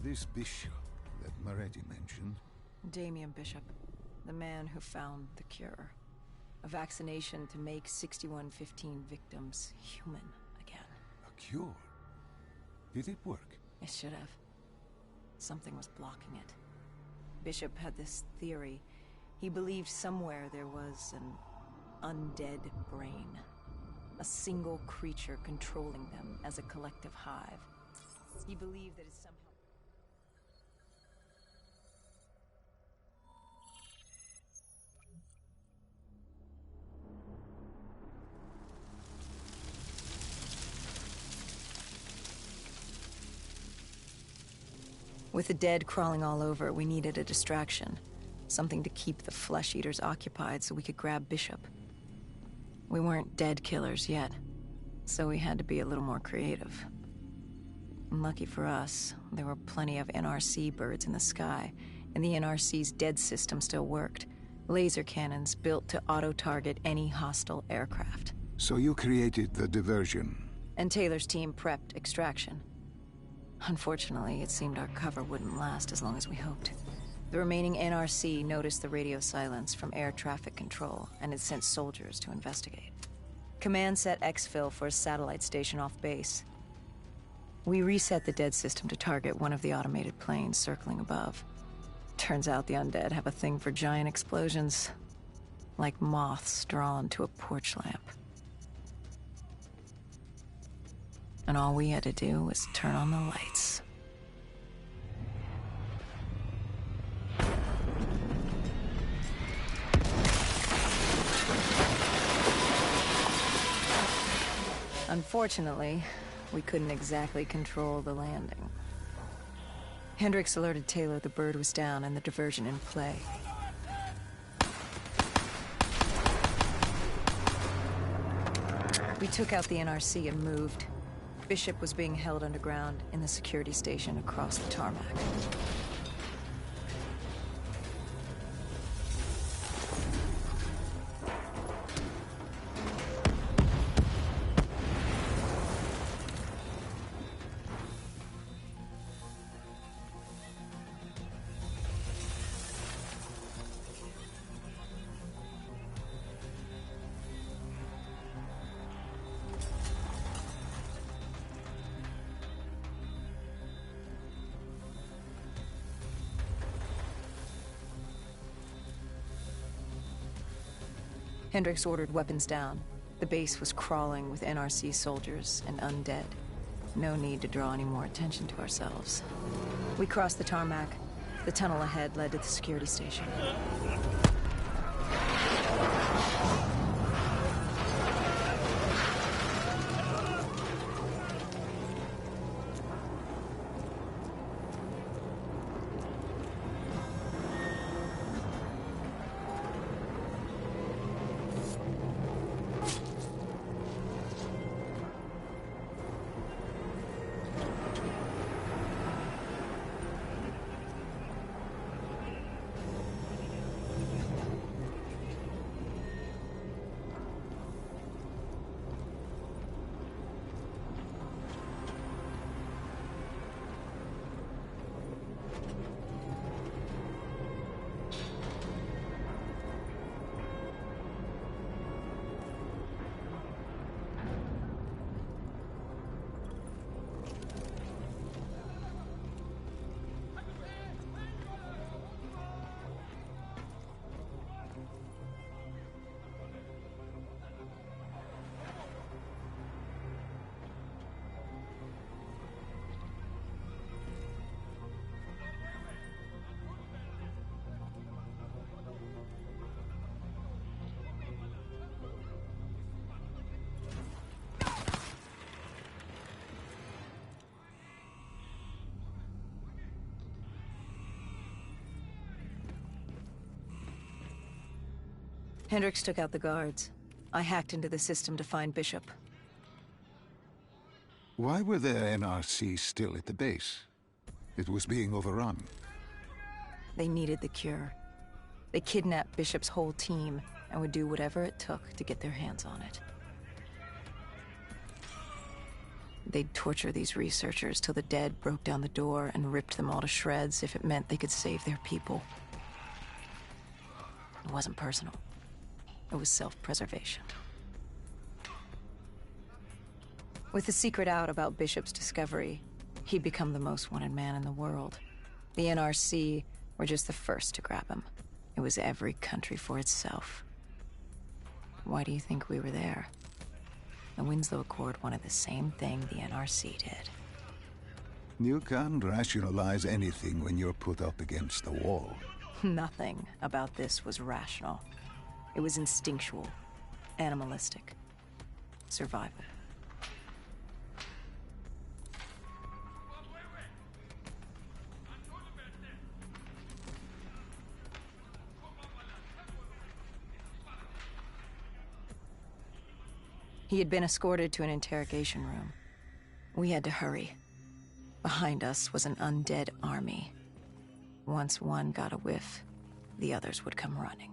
This bishop that Moretti mentioned... Damien Bishop, the man who found the cure. A vaccination to make 6115 victims human again. A cure? Did it work? It should have. Something was blocking it. Bishop had this theory. He believed somewhere there was an undead brain. A single creature controlling them as a collective hive. He believed that it somehow... With the dead crawling all over, we needed a distraction. Something to keep the flesh eaters occupied so we could grab Bishop. We weren't dead killers yet, so we had to be a little more creative. And lucky for us, there were plenty of NRC birds in the sky, and the NRC's dead system still worked. Laser cannons built to auto-target any hostile aircraft. So you created the diversion. And Taylor's team prepped extraction. Unfortunately, it seemed our cover wouldn't last as long as we hoped. The remaining NRC noticed the radio silence from air traffic control, and had sent soldiers to investigate. Command set exfil for a satellite station off base. We reset the dead system to target one of the automated planes circling above. Turns out the undead have a thing for giant explosions. Like moths drawn to a porch lamp. And all we had to do was turn on the lights. Unfortunately, we couldn't exactly control the landing. Hendricks alerted Taylor the bird was down and the diversion in play. We took out the NRC and moved. Bishop was being held underground in the security station across the tarmac. Hendricks ordered weapons down. The base was crawling with NRC soldiers and undead. No need to draw any more attention to ourselves. We crossed the tarmac. The tunnel ahead led to the security station. Hendricks took out the guards. I hacked into the system to find Bishop. Why were the NRC still at the base? It was being overrun. They needed the cure. They kidnapped Bishop's whole team and would do whatever it took to get their hands on it. They'd torture these researchers till the dead broke down the door and ripped them all to shreds if it meant they could save their people. It wasn't personal. It was self-preservation. With the secret out about Bishop's discovery, he'd become the most wanted man in the world. The NRC were just the first to grab him. It was every country for itself. Why do you think we were there? The Winslow Accord wanted the same thing the NRC did. You can't rationalize anything when you're put up against the wall. Nothing about this was rational. It was instinctual, animalistic, survival. He had been escorted to an interrogation room. We had to hurry. Behind us was an undead army. Once one got a whiff, the others would come running.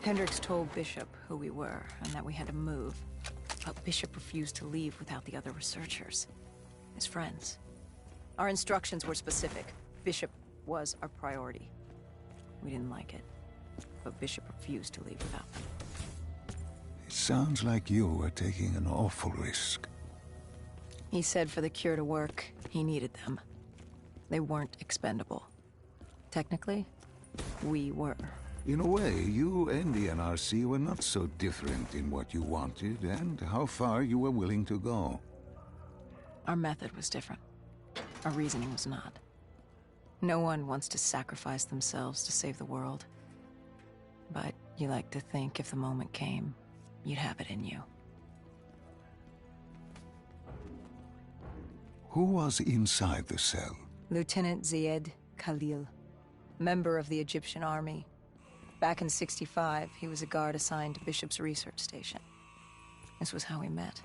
Hendricks told Bishop who we were and that we had to move. But Bishop refused to leave without the other researchers. His friends. Our instructions were specific. Bishop was our priority. We didn't like it, but Bishop refused to leave without them. It sounds like you were taking an awful risk. He said for the cure to work, he needed them. They weren't expendable. Technically, we were. In a way, you and the NRC were not so different in what you wanted and how far you were willing to go. Our method was different. Our reasoning was not. No one wants to sacrifice themselves to save the world. But you like to think if the moment came, you'd have it in you. Who was inside the cell? Lieutenant Zied Khalil, member of the Egyptian army. Back in '65, he was a guard assigned to Bishop's research station. This was how we met.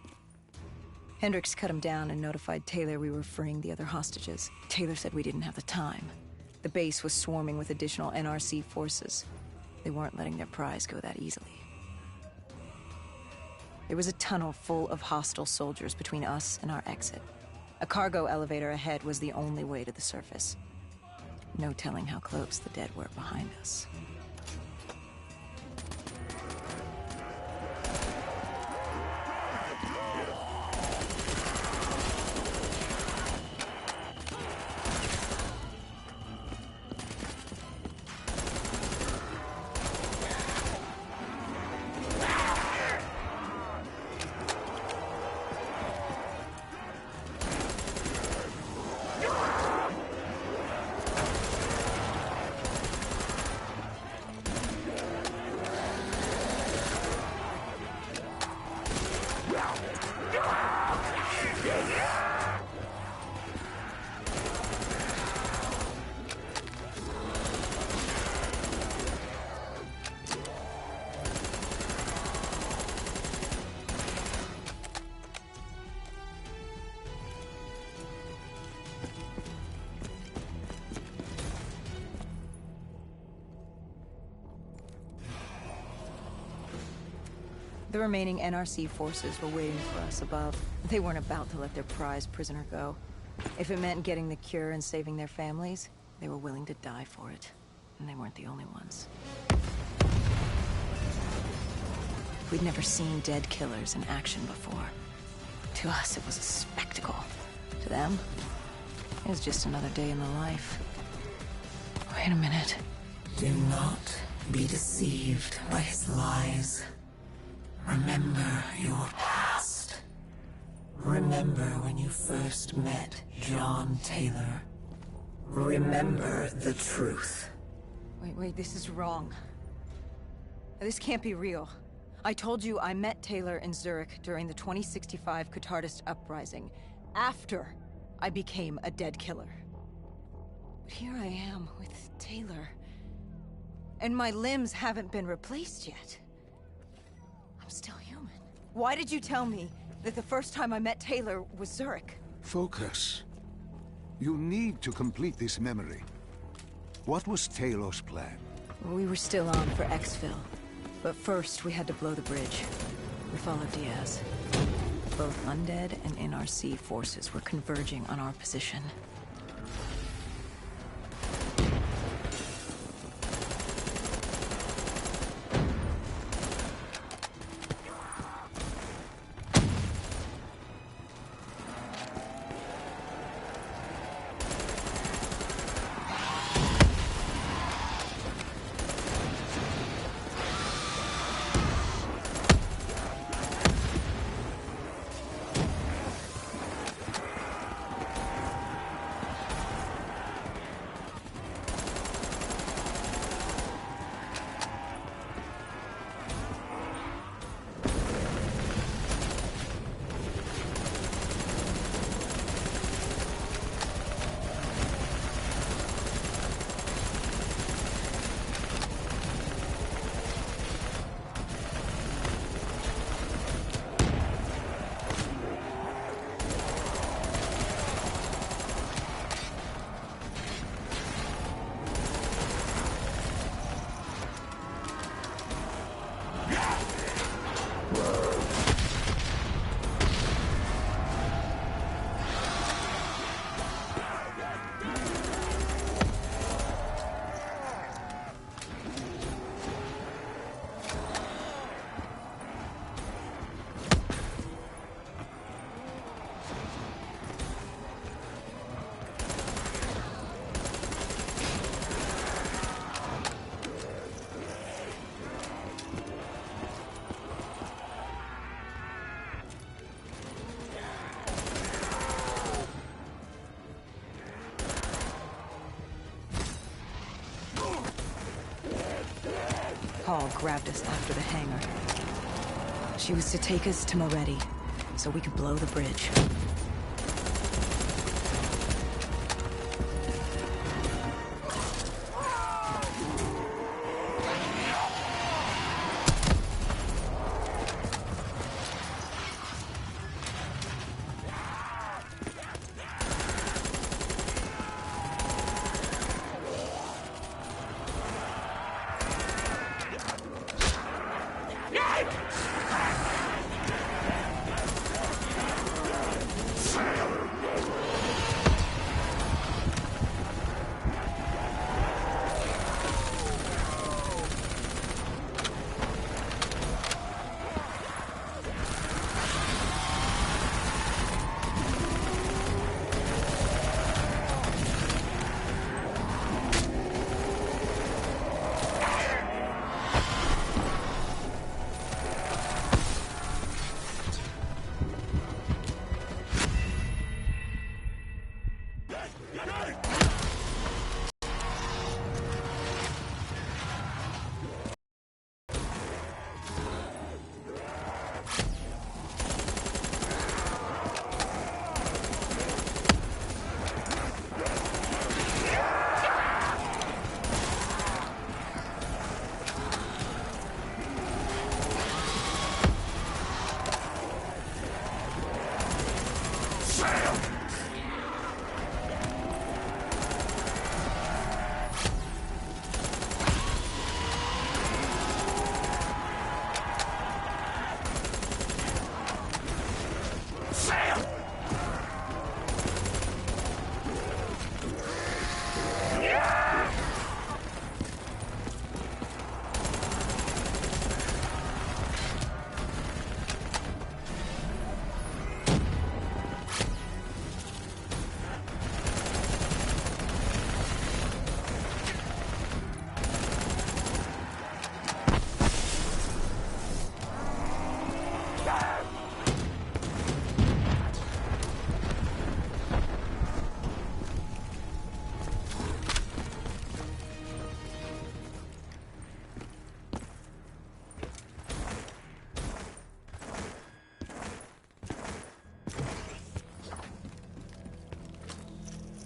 Hendricks cut him down and notified Taylor we were freeing the other hostages. Taylor said we didn't have the time. The base was swarming with additional NRC forces. They weren't letting their prize go that easily. There was a tunnel full of hostile soldiers between us and our exit. A cargo elevator ahead was the only way to the surface. No telling how close the dead were behind us. The remaining NRC forces were waiting for us above. They weren't about to let their prize prisoner go. If it meant getting the cure and saving their families, they were willing to die for it. And they weren't the only ones. We'd never seen dead killers in action before. To us, it was a spectacle. To them, it was just another day in the life. Wait a minute. Do not be deceived by his lies. Remember your past. Remember when you first met John Taylor. Remember the truth. Wait, this is wrong. This can't be real. I told you I met Taylor in Zurich during the 2065 Catardist Uprising, after I became a dead killer. But here I am with Taylor, and my limbs haven't been replaced yet. I'm still human. Why did you tell me that the first time I met Taylor was Zurich? Focus. You need to complete this memory. What was Taylor's plan? We were still on for exfil, but first we had to blow the bridge. We followed Diaz. Both undead and NRC forces were converging on our position. Paul grabbed us after the hangar. She was to take us to Moretti, so we could blow the bridge.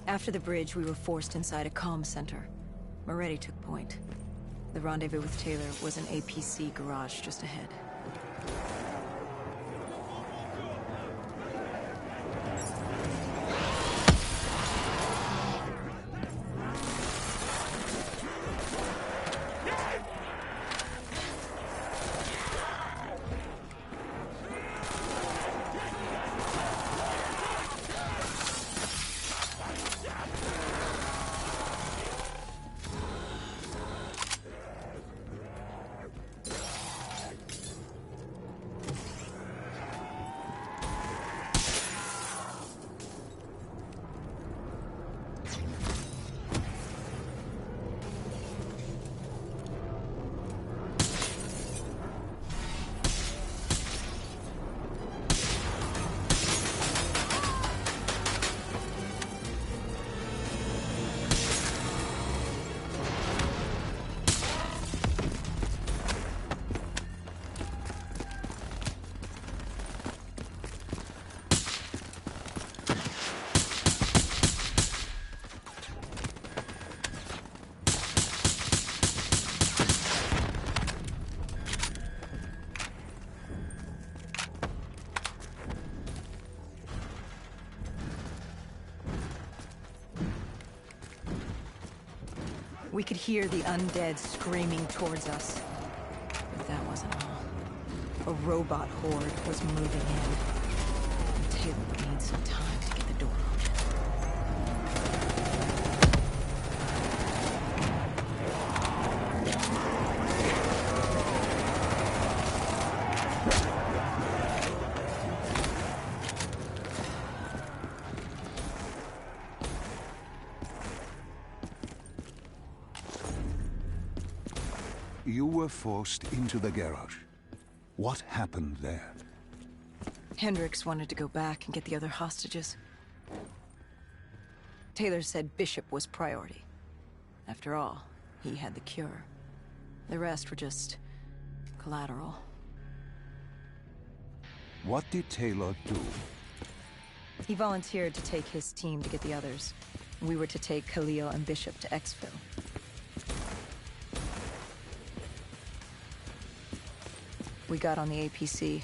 After the bridge, we were forced inside a comm center. Moretti took point. The rendezvous with Taylor was an APC garage just ahead. We could hear the undead screaming towards us. But that wasn't all. A robot horde was moving in. And Taylor would need some time to get the door open. You were forced into the garage. What happened there? Hendricks wanted to go back and get the other hostages. Taylor said Bishop was priority. After all, he had the cure. The rest were just collateral. What did Taylor do? He volunteered to take his team to get the others. We were to take Khalil and Bishop to exfil. We got on the APC.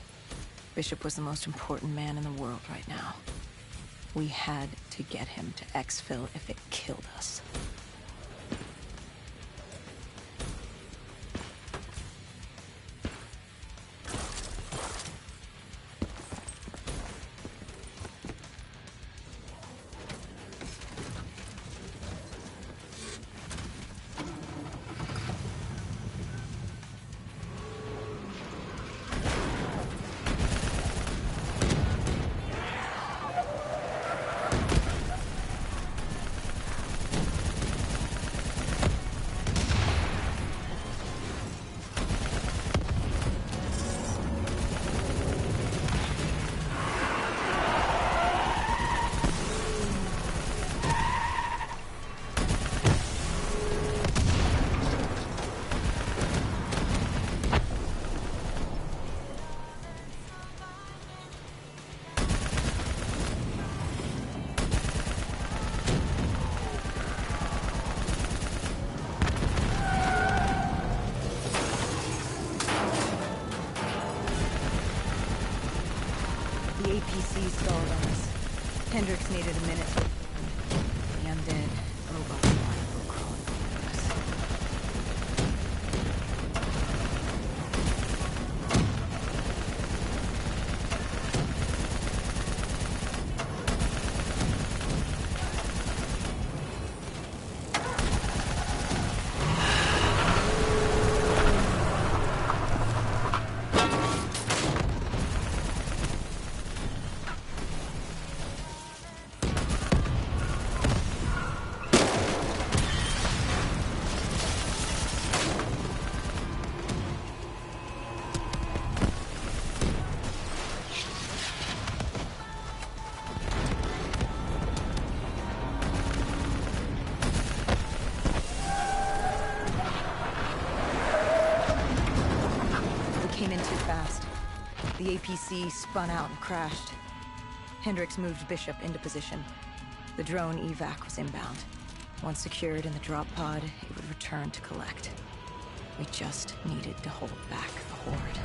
Bishop was the most important man in the world right now. We had to get him to exfil if it killed us. The APC stalled on us. Hendricks needed a minute. The undead robot were crawling over us. Came in too fast. The APC spun out and crashed. Hendricks moved Bishop into position. The drone evac was inbound. Once secured in the drop pod, it would return to collect. We just needed to hold back the horde.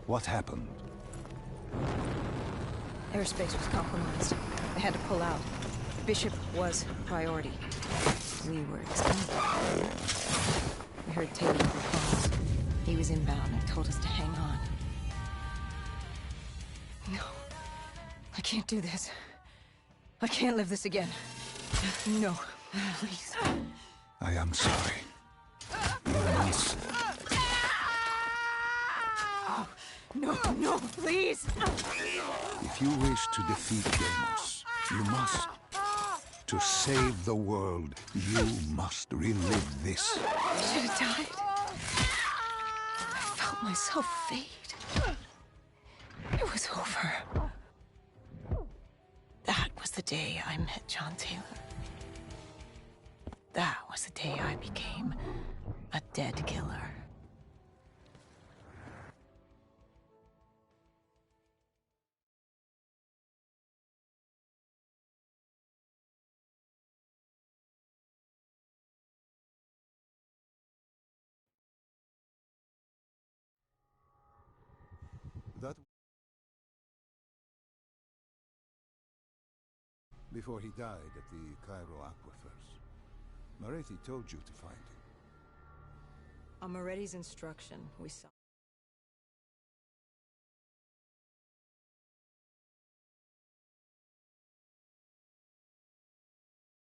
What happened? Airspace was compromised. They had to pull out. Bishop was priority. We were expendable. We heard Taylor calls. He was inbound and told us to hang on. No. I can't do this. I can't live this again. No. Please. I am sorry. You must. No, please! If you wish to defeat Deimos, you must. To save the world, you must relive this. I should have died. I felt myself fade. It was over. That was the day I met John Taylor. That was the day I became a dead killer. before he died at the Cairo aquifers. Moretti told you to find him. On Moretti's instruction, we saw...